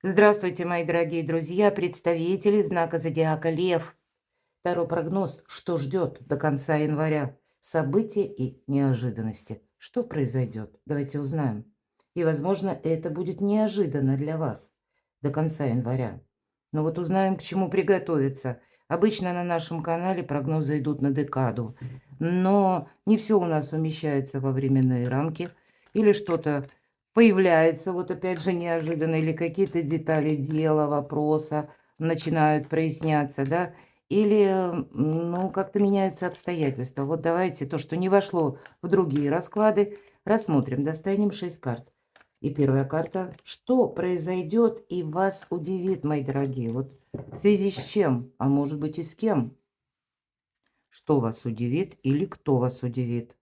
Здравствуйте, мои дорогие друзья, представители знака зодиака Лев. Второй прогноз, что ждет до конца января. События и неожиданности. Что произойдет? Давайте узнаем. И, возможно, это будет неожиданно для вас до конца января. Но вот узнаем, к чему приготовиться. Обычно на нашем канале прогнозы идут на декаду. Но не все у нас умещается во временные рамки. Или что-то появляется, вот опять же неожиданно, или какие-то детали дела, вопроса начинают проясняться, да, или, ну, как-то меняются обстоятельства. Вот давайте то, что не вошло в другие расклады, рассмотрим. Достанем 6 карт. И первая карта. Что произойдет и вас удивит, мои дорогие? Вот в связи с чем? А может быть и с кем? Что вас удивит или кто вас удивит?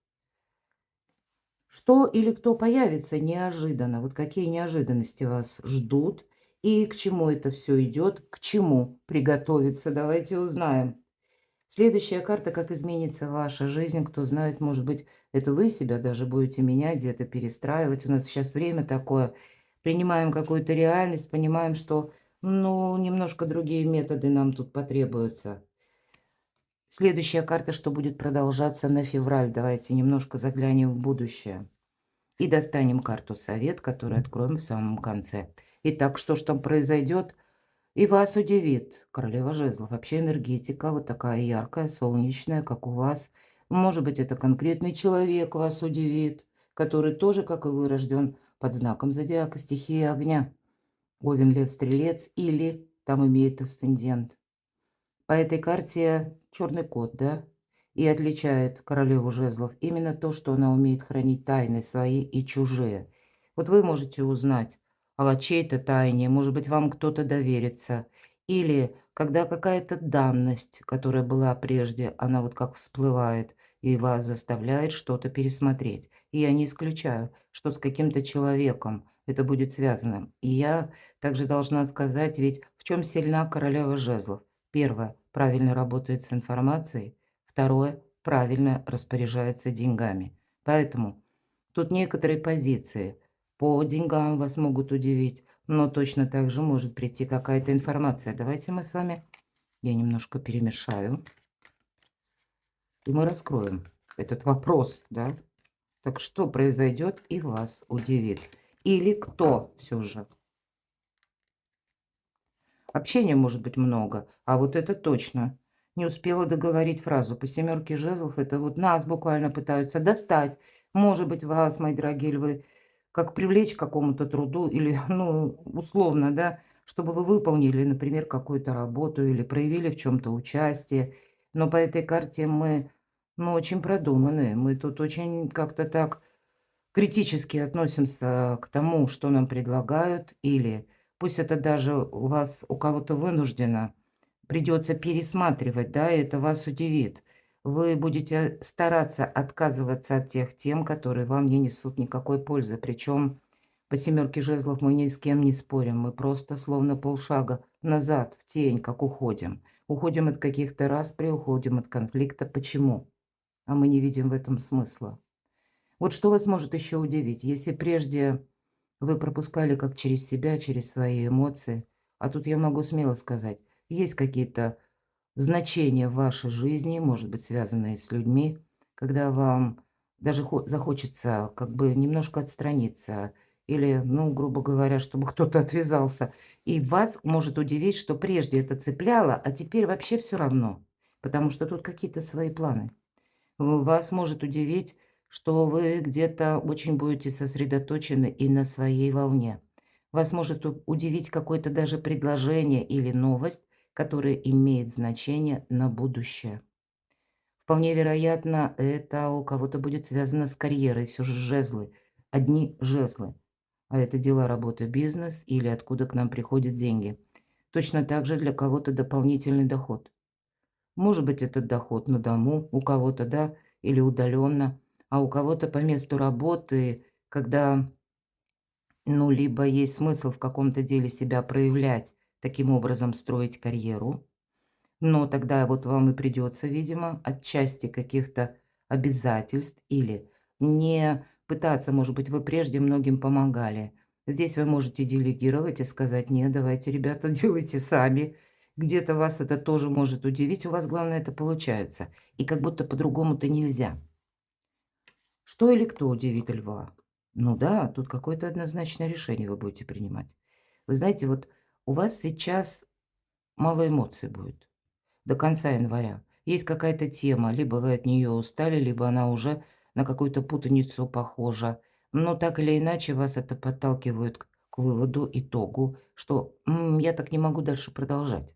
Что или кто появится неожиданно? Вот какие неожиданности вас ждут? И к чему это все идет? К чему приготовиться? Давайте узнаем. Следующая карта, как изменится ваша жизнь, кто знает, может быть, это вы себя даже будете менять, где-то перестраивать. У нас сейчас время такое. Принимаем какую-то реальность, понимаем, что, ну, немножко другие методы нам тут потребуются. Следующая карта, что будет продолжаться на февраль. Давайте немножко заглянем в будущее. И достанем карту совет, которую откроем в самом конце. Итак, что ж там произойдет? И вас удивит королева жезлов. Вообще энергетика вот такая яркая, солнечная, как у вас. Может быть, это конкретный человек вас удивит, который тоже, как и вы, рожден под знаком зодиака стихии огня. Овен, лев, стрелец или там имеет асцендент. По этой карте черный кот, да? И отличает королеву жезлов именно то, что она умеет хранить тайны свои и чужие. Вот вы можете узнать о чьей-то тайне, может быть, вам кто-то доверится. Или когда какая-то данность, которая была прежде, она вот как всплывает и вас заставляет что-то пересмотреть. И я не исключаю, что с каким-то человеком это будет связано. И я также должна сказать, ведь в чем сильна королева жезлов? Первое, правильно работает с информацией. Второе, правильно распоряжается деньгами. Поэтому тут некоторые позиции по деньгам вас могут удивить, но точно так же может прийти какая-то информация. Давайте мы с вами, я немножко перемешаю, и мы раскроем этот вопрос, да. Так что произойдет и вас удивит? Или кто все же? Общения может быть много, а вот это точно. Не успела договорить фразу. По семерке жезлов это вот нас буквально пытаются достать. Может быть, вас, мои дорогие львы, как привлечь к какому-то труду или, ну, условно, да, чтобы вы выполнили, например, какую-то работу или проявили в чем-то участие. Но по этой карте мы, ну, очень продуманы. Мы тут очень как-то так критически относимся к тому, что нам предлагают, или пусть это даже у вас, у кого-то вынуждено, придется пересматривать, да, и это вас удивит. Вы будете стараться отказываться от тех тем, которые вам не несут никакой пользы. Причем по семерке жезлов мы ни с кем не спорим, мы просто словно полшага назад, в тень, как уходим. Уходим от каких-то распри, уходим от конфликта. Почему? А мы не видим в этом смысла. Вот что вас может еще удивить, если прежде вы пропускали как через себя, через свои эмоции, а тут я могу смело сказать, есть какие-то значения в вашей жизни, может быть, связанные с людьми, когда вам даже захочется как бы немножко отстраниться или, ну, грубо говоря, чтобы кто-то отвязался. И вас может удивить, что прежде это цепляло, а теперь вообще все равно, потому что тут какие-то свои планы. Вас может удивить, что вы где-то очень будете сосредоточены и на своей волне. Вас может удивить какое-то даже предложение или новость, которая имеет значение на будущее. Вполне вероятно, это у кого-то будет связано с карьерой, все же жезлы, одни жезлы. А это дела, работа, бизнес или откуда к нам приходят деньги. Точно так же для кого-то дополнительный доход. Может быть, этот доход на дому у кого-то, да, или удаленно, а у кого-то по месту работы, когда, ну, либо есть смысл в каком-то деле себя проявлять, таким образом строить карьеру, но тогда вот вам и придется, видимо, отчасти каких-то обязательств или не пытаться, может быть, вы прежде многим помогали, Здесь вы можете делегировать и сказать: "Нет, давайте, ребята, делайте сами". Где-то вас это тоже может удивить, у вас главное это получается. И как будто по-другому-то нельзя. Что или кто удивит льва? Ну да, тут какое-то однозначное решение вы будете принимать. Вы знаете, вот у вас сейчас мало эмоций будет до конца января. Есть какая-то тема, либо вы от нее устали, либо она уже на какую-то путаницу похожа. Но так или иначе вас это подталкивает к выводу, итогу, что я так не могу дальше продолжать.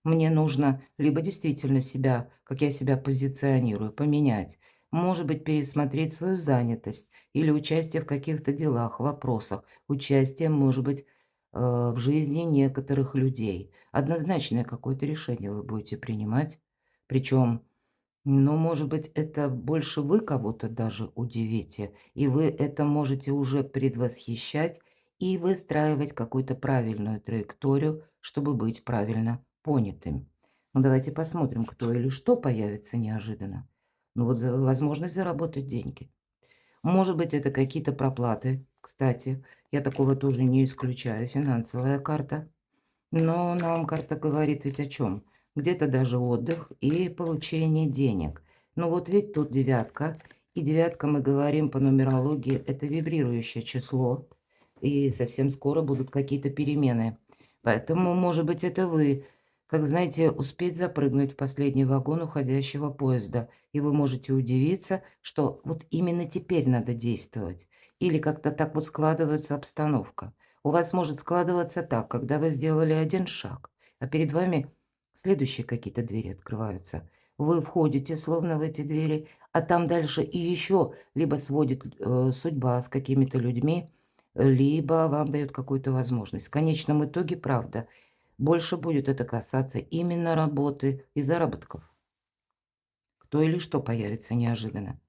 Мне нужно либо действительно себя, как я себя позиционирую, поменять. Может быть, пересмотреть свою занятость или участие в каких-то делах, вопросах. Участие, может быть, в жизни некоторых людей. Однозначное какое-то решение вы будете принимать. Причем, ну, может быть, это больше вы кого-то даже удивите, и вы это можете уже предвосхищать и выстраивать какую-то правильную траекторию, чтобы быть правильно понятым. Ну, давайте посмотрим, кто или что появится неожиданно. Ну, вот возможность заработать деньги. Может быть, это какие-то проплаты, кстати. Я такого тоже не исключаю. Финансовая карта. Но нам карта говорит ведь о чем? Где-то даже отдых и получение денег. Но вот ведь тут девятка. И девятка, мы говорим по нумерологии, это вибрирующее число. И совсем скоро будут какие-то перемены. Поэтому, может быть, это вы, как знаете, успеть запрыгнуть в последний вагон уходящего поезда. И вы можете удивиться, что вот именно теперь надо действовать. Или как-то так вот складывается обстановка. У вас может складываться так, когда вы сделали один шаг, а перед вами следующие какие-то двери открываются. Вы входите словно в эти двери, а там дальше и еще либо сводит судьба с какими-то людьми, либо вам дает какую-то возможность. В конечном итоге, правда, больше будет это касаться именно работы и заработков. Кто или что появится неожиданно.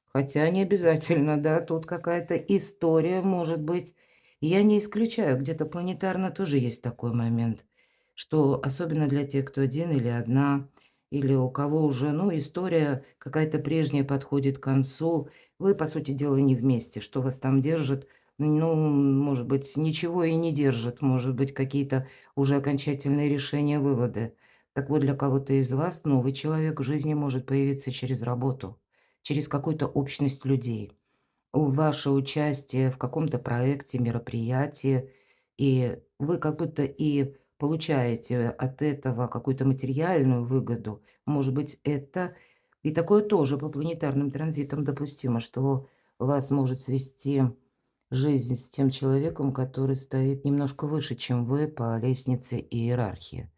Хотя не обязательно, да, тут какая-то история может быть. Я не исключаю, где-то планетарно тоже есть такой момент, что особенно для тех, кто один или одна, или у кого уже, ну, история какая-то прежняя подходит к концу. Вы, по сути дела, не вместе. Что вас там держит? Ну, может быть, ничего и не держит. Может быть, какие-то уже окончательные решения, выводы. Так вот, для кого-то из вас новый человек в жизни может появиться через работу, через какую-то общность людей. Ваше участие в каком-то проекте, мероприятии, и вы как будто и получаете от этого какую-то материальную выгоду. Может быть, это и такое тоже по планетарным транзитам допустимо, что вас может свести жизнь с тем человеком, который стоит немножко выше, чем вы по лестнице иерархии.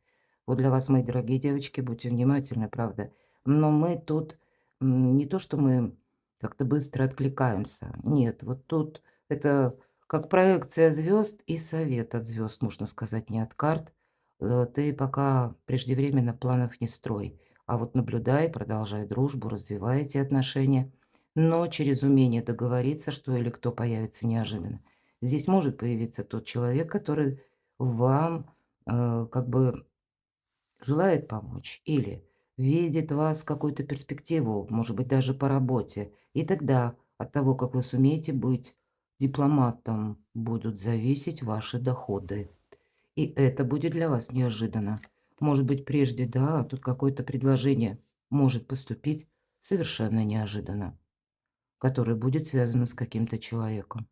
Вот для вас, мои дорогие девочки, будьте внимательны, правда. Но мы тут не то, что мы как-то быстро откликаемся. Нет, вот тут это как проекция звезд и совет от звезд, можно сказать, не от карт. Ты пока преждевременно планов не строй, а вот наблюдай, продолжай дружбу, развивай эти отношения, но через умение договориться, что или кто появится неожиданно. Здесь может появиться тот человек, который вам как бы желает помочь или видит в вас какую-то перспективу, может быть, даже по работе. И тогда от того, как вы сумеете быть дипломатом, будут зависеть ваши доходы. И это будет для вас неожиданно. Может быть, прежде, да, тут какое-то предложение может поступить совершенно неожиданно, которое будет связано с каким-то человеком.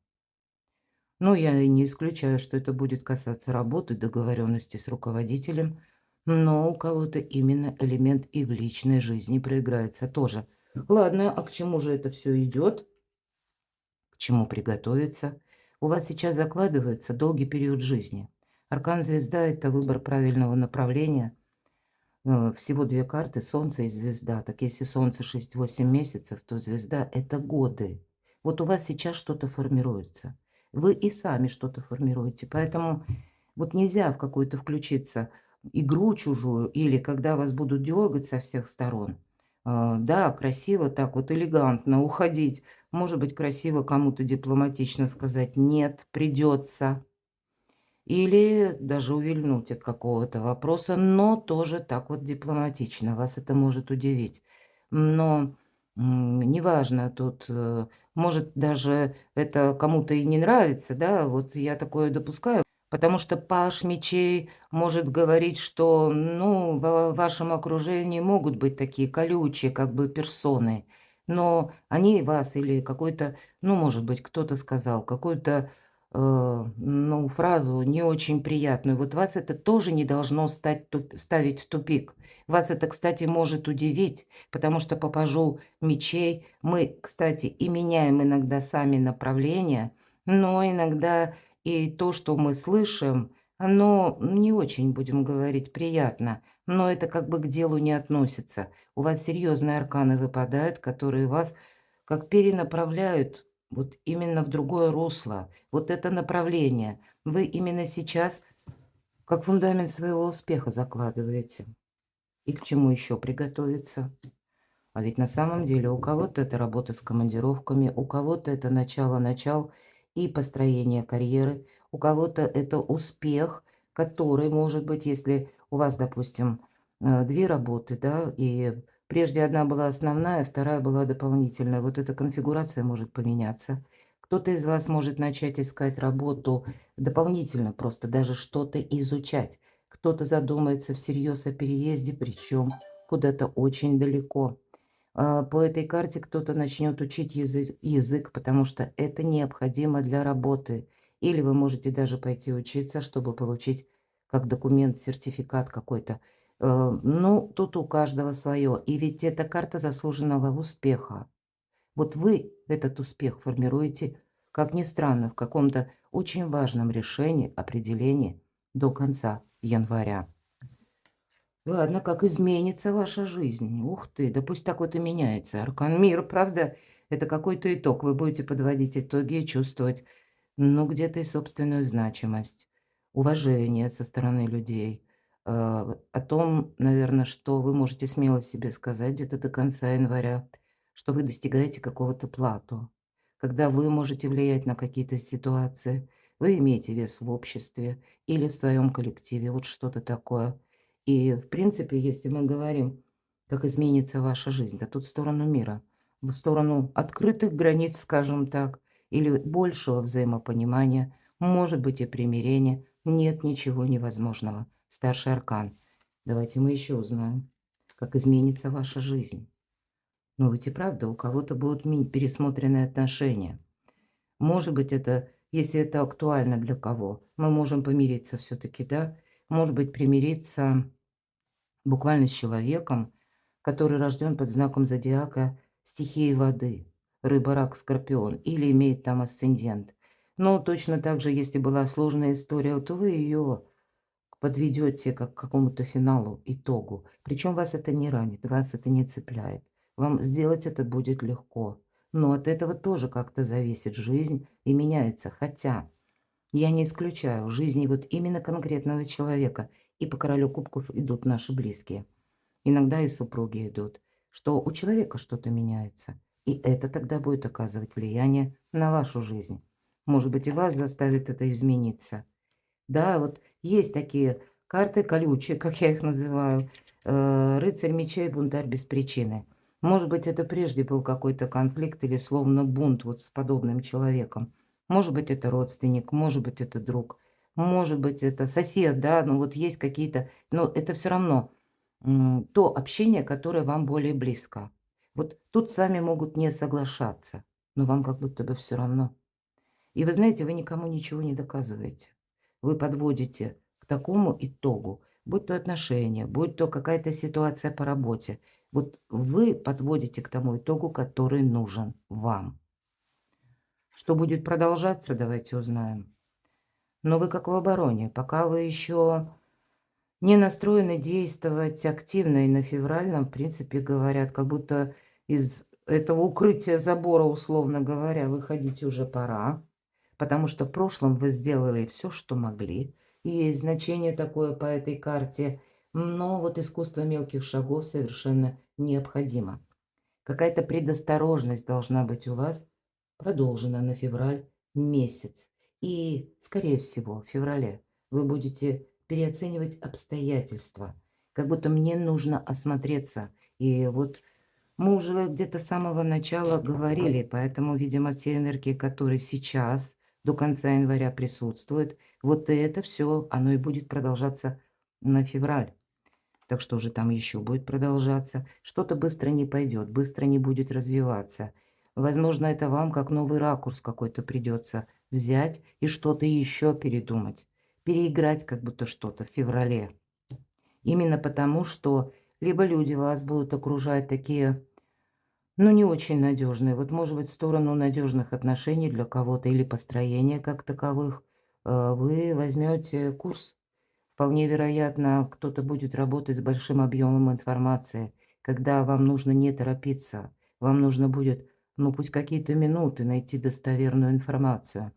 Ну, я и не исключаю, что это будет касаться работы, договоренности с руководителем, но у кого-то именно элемент и в личной жизни проиграется тоже. Ладно, а к чему же это все идет? К чему приготовиться? У вас сейчас закладывается долгий период жизни. Аркан Звезда– это выбор правильного направления. Всего две карты– Солнце и Звезда. Так если Солнце 6-8 месяцев, то Звезда– это годы. Вот у вас сейчас что-то формируется. Вы и сами что-то формируете. Поэтому вот нельзя в какую-то включиться игру чужую или когда вас будут дергать со всех сторон. Да, красиво так вот, элегантно уходить. Может быть, красиво кому-то дипломатично сказать «нет, придется». Или даже увильнуть от какого-то вопроса, но тоже так вот дипломатично. Вас это может удивить. Но Неважно, тут, может, даже это кому-то и не нравится, да, вот я такое допускаю, потому что паж мечей может говорить, что, ну, в вашем окружении могут быть такие колючие как бы персоны, но они вас или какой-то, ну, может быть, кто-то сказал какую-то, ну, фразу не очень приятную. Вот вас это тоже не должно ставить в тупик. Вас это, кстати, может удивить, потому что по пажу мечей мы, кстати, и меняем иногда сами направление, но иногда и то, что мы слышим, оно не очень, будем говорить, приятно, но это как бы к делу не относится. У вас серьезные арканы выпадают, которые вас как перенаправляют вот именно в другое русло. Вот это направление вы именно сейчас как фундамент своего успеха закладываете. И к чему еще приготовиться? А ведь на самом деле у кого-то это работа с командировками, у кого-то это начало и построение карьеры, у кого-то это успех, который может быть, если у вас, допустим, 2 работы, да, и прежде одна была основная, вторая была дополнительная. Вот эта конфигурация может поменяться. Кто-то из вас может начать искать работу дополнительно, просто даже что-то изучать. Кто-то задумается всерьез о переезде, причем куда-то очень далеко. По этой карте кто-то начнет учить язык, потому что это необходимо для работы. Или вы можете даже пойти учиться, чтобы получить как документ, сертификат какой-то. Ну, тут у каждого свое. И ведь это карта заслуженного успеха. Вот вы этот успех формируете, как ни странно, в каком-то очень важном решении, определении до конца января. Ладно, как изменится ваша жизнь. Ух ты, да пусть так вот и меняется. Аркан мира, правда? Это какой-то итог. Вы будете подводить итоги и чувствовать, ну, где-то и собственную значимость, уважение со стороны людей. О том, наверное, что вы можете смело себе сказать где-то до конца января, что вы достигаете какого-то плату. Когда вы можете влиять на какие-то ситуации, вы имеете вес в обществе или в своем коллективе, вот что-то такое. И, в принципе, если мы говорим, как изменится ваша жизнь, да тут в сторону мира, в сторону открытых границ, скажем так, или большего взаимопонимания, может быть и примирения, нет ничего невозможного. Старший аркан. Давайте мы еще узнаем, как изменится ваша жизнь. Ну ведь и правда, у кого-то будут пересмотрены отношения. Может быть, это, если это актуально для кого, мы можем помириться все-таки, да? Может быть, примириться буквально с человеком, который рожден под знаком зодиака стихии воды, рыба, рак, скорпион, или имеет там асцендент. Но точно так же, если была сложная история, то вы ее подведете как к какому-то финалу, итогу. Причем вас это не ранит, вас это не цепляет. Вам сделать это будет легко. Но от этого тоже как-то зависит жизнь и меняется. Хотя я не исключаю в жизни вот именно конкретного человека. И по королю кубков идут наши близкие. Иногда и супруги идут, что у человека что-то меняется. И это тогда будет оказывать влияние на вашу жизнь. Может быть, и вас заставит это измениться. Да, вот есть такие карты колючие, как я их называю. Рыцарь мечей, бунтарь без причины. Может быть, это прежде был какой-то конфликт или словно бунт вот с подобным человеком. Может быть, это родственник, может быть, это друг, может быть, это сосед, да, ну вот есть какие-то, но это все равно то общение, которое вам более близко. Вот тут с вами могут не соглашаться, но вам как будто бы все равно. И вы знаете, вы никому ничего не доказываете. Вы подводите к такому итогу, будь то отношения, будь то какая-то ситуация по работе. Вот вы подводите к тому итогу, который нужен вам. Что будет продолжаться, давайте узнаем. Но вы как в обороне, пока вы еще не настроены действовать активно и на февральном, в принципе, говорят, как будто из этого укрытия забора, условно говоря, выходить уже пора. Потому что в прошлом вы сделали все, что могли. И есть значение такое по этой карте. Но вот искусство мелких шагов совершенно необходимо. Какая-то предосторожность должна быть у вас продолжена на февраль месяц. И, скорее всего, в феврале вы будете переоценивать обстоятельства. Как будто мне нужно осмотреться. И вот Мы уже где-то с самого начала говорили, поэтому, видимо, те энергии, которые сейчас до конца января присутствуют, вот это все, оно и будет продолжаться на февраль. Так что же там еще будет продолжаться? Что-то быстро не пойдет, быстро не будет развиваться. Возможно, это вам как новый ракурс какой-то придется взять и что-то еще передумать. Переиграть как будто что-то в феврале. Именно потому, что либо люди вас будут окружать такие, ну, не очень надежные. Вот, может быть, в сторону надежных отношений для кого-то или построения как таковых вы возьмете курс. Вполне вероятно, кто-то будет работать с большим объемом информации, когда вам нужно не торопиться. Вам нужно будет, ну, пусть какие-то минуты найти достоверную информацию.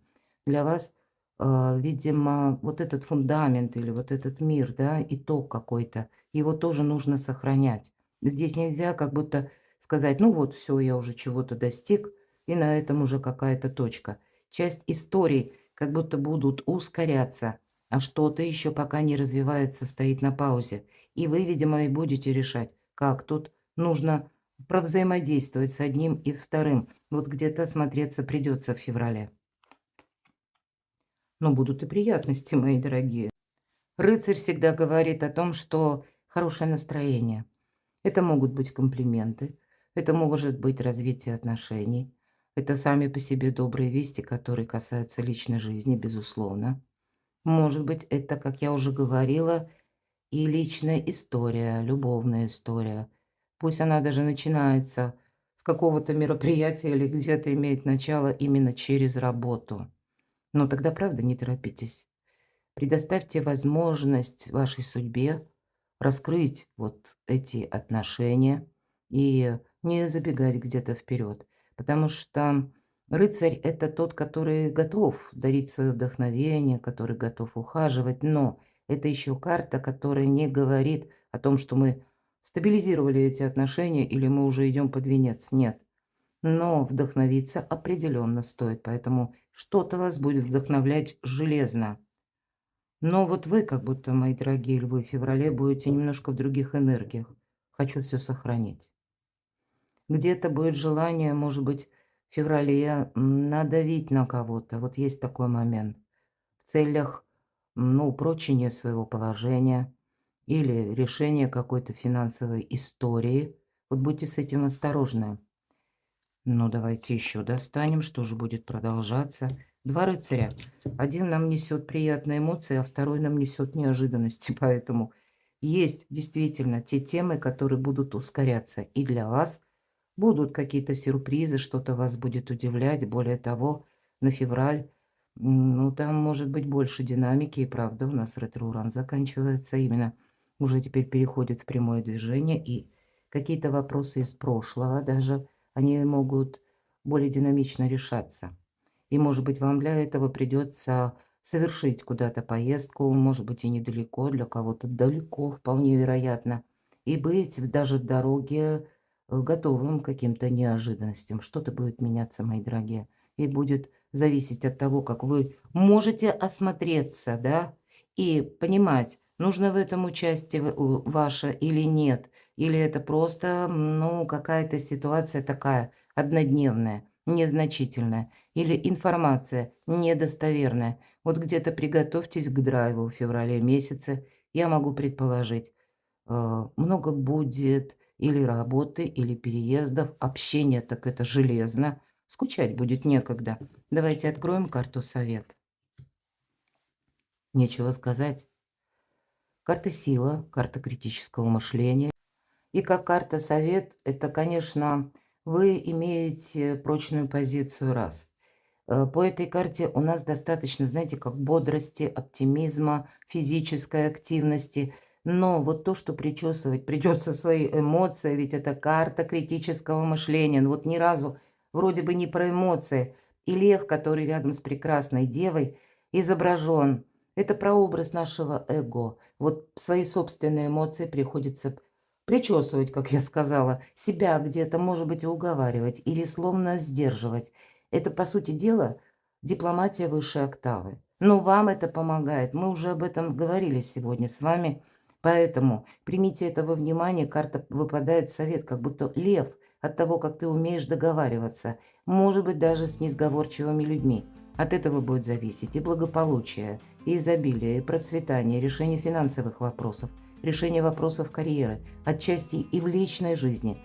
Для вас, видимо, вот этот фундамент или вот этот мир, да, итог какой-то, его тоже нужно сохранять. Здесь нельзя как будто сказать, ну вот, все, я уже чего-то достиг, и на этом уже какая-то точка. Часть историй как будто будут ускоряться, а что-то еще пока не развивается, стоит на паузе. И вы, видимо, и будете решать, как тут нужно провзаимодействовать с одним и вторым. Вот где-то смотреться придется в феврале. Но будут и приятности, мои дорогие. Рыцарь всегда говорит о том, что хорошее настроение. Это могут быть комплименты, это может быть развитие отношений, это сами по себе добрые вести, которые касаются личной жизни, безусловно. Может быть, это, как я уже говорила, и личная история, любовная история. Пусть она даже начинается с какого-то мероприятия или где-то имеет начало именно через работу. Но тогда, правда, не торопитесь. Предоставьте возможность вашей судьбе раскрыть вот эти отношения и не забегать где-то вперед. Потому что рыцарь– это тот, который готов дарить свое вдохновение, который готов ухаживать, но это еще карта, которая не говорит о том, что мы стабилизировали эти отношения или мы уже идем под венец. Нет. Но вдохновиться определенно стоит, поэтому что-то вас будет вдохновлять железно. Но вот вы, как будто, мои дорогие львы, в феврале будете немножко в других энергиях. Хочу все сохранить. Где-то будет желание, может быть, в феврале надавить на кого-то. Вот есть такой момент. В целях, ну, упрочения своего положения или решения какой-то финансовой истории. Вот будьте с этим осторожны. Ну, давайте еще достанем, что же будет продолжаться. Два рыцаря. Один нам несет приятные эмоции, а второй нам несет неожиданности. Поэтому есть действительно те темы, которые будут ускоряться. И для вас будут какие-то сюрпризы, что-то вас будет удивлять. Более того, на февраль, ну, там может быть больше динамики. И правда, у нас ретро-уран заканчивается. Именно уже теперь переходит в прямое движение. И какие-то вопросы из прошлого даже они могут более динамично решаться. И, может быть, вам для этого придется совершить куда-то поездку, может быть, и недалеко, для кого-то далеко, вполне вероятно, и быть даже в дороге готовым к каким-то неожиданностям. Что-то будет меняться, мои дорогие, и будет зависеть от того, как вы можете осмотреться, да, и понимать, нужно в этом участие ваше или нет, или это просто, ну, какая-то ситуация такая однодневная, незначительная, или информация недостоверная. Вот где-то приготовьтесь к драйву в феврале месяце. Я могу предположить, много будет или работы, или переездов, общения, так это железно. Скучать будет некогда. Давайте откроем карту совет. Нечего сказать. Карта сила, карта критического мышления. И как карта совет, это, конечно, вы имеете прочную позицию раз. По этой карте у нас достаточно, знаете, как бодрости, оптимизма, физической активности. Но вот то, что причесывать придется свои эмоции, ведь это карта критического мышления. Ну вот ни разу вроде бы не про эмоции. И лев, который рядом с прекрасной девой, изображен. Это прообраз нашего эго. Вот свои собственные эмоции приходится причесывать, как я сказала, себя где-то, может быть, уговаривать или словно сдерживать. Это, по сути дела, дипломатия высшей октавы. Но вам это помогает. Мы уже об этом говорили сегодня с вами. Поэтому примите это во внимание. Карта выпадает совет, как будто лев от того, как ты умеешь договариваться, может быть, даже с несговорчивыми людьми. От этого будет зависеть и благополучие, и изобилие, и процветание, решение финансовых вопросов, решение вопросов карьеры, отчасти и в личной жизни.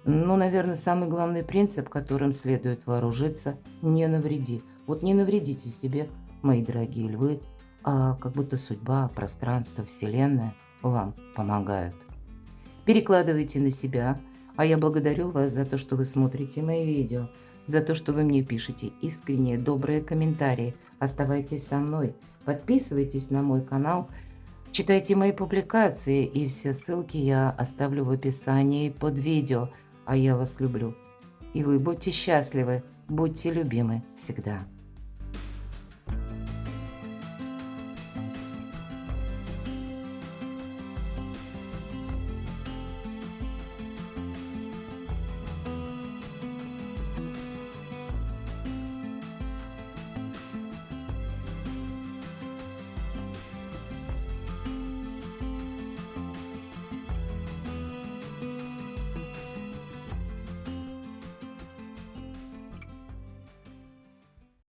Ну, наверное, самый главный принцип, которым следует вооружиться – не навреди. Вот не навредите себе, мои дорогие львы, а как будто судьба, пространство, вселенная вам помогают. Перекладывайте на себя, а я благодарю вас за то, что вы смотрите мои видео, за то, что вы мне пишете искренние, добрые комментарии. Оставайтесь со мной, подписывайтесь на мой канал, читайте мои публикации, и все ссылки я оставлю в описании под видео. А я вас люблю. И вы будьте счастливы, будьте любимы всегда.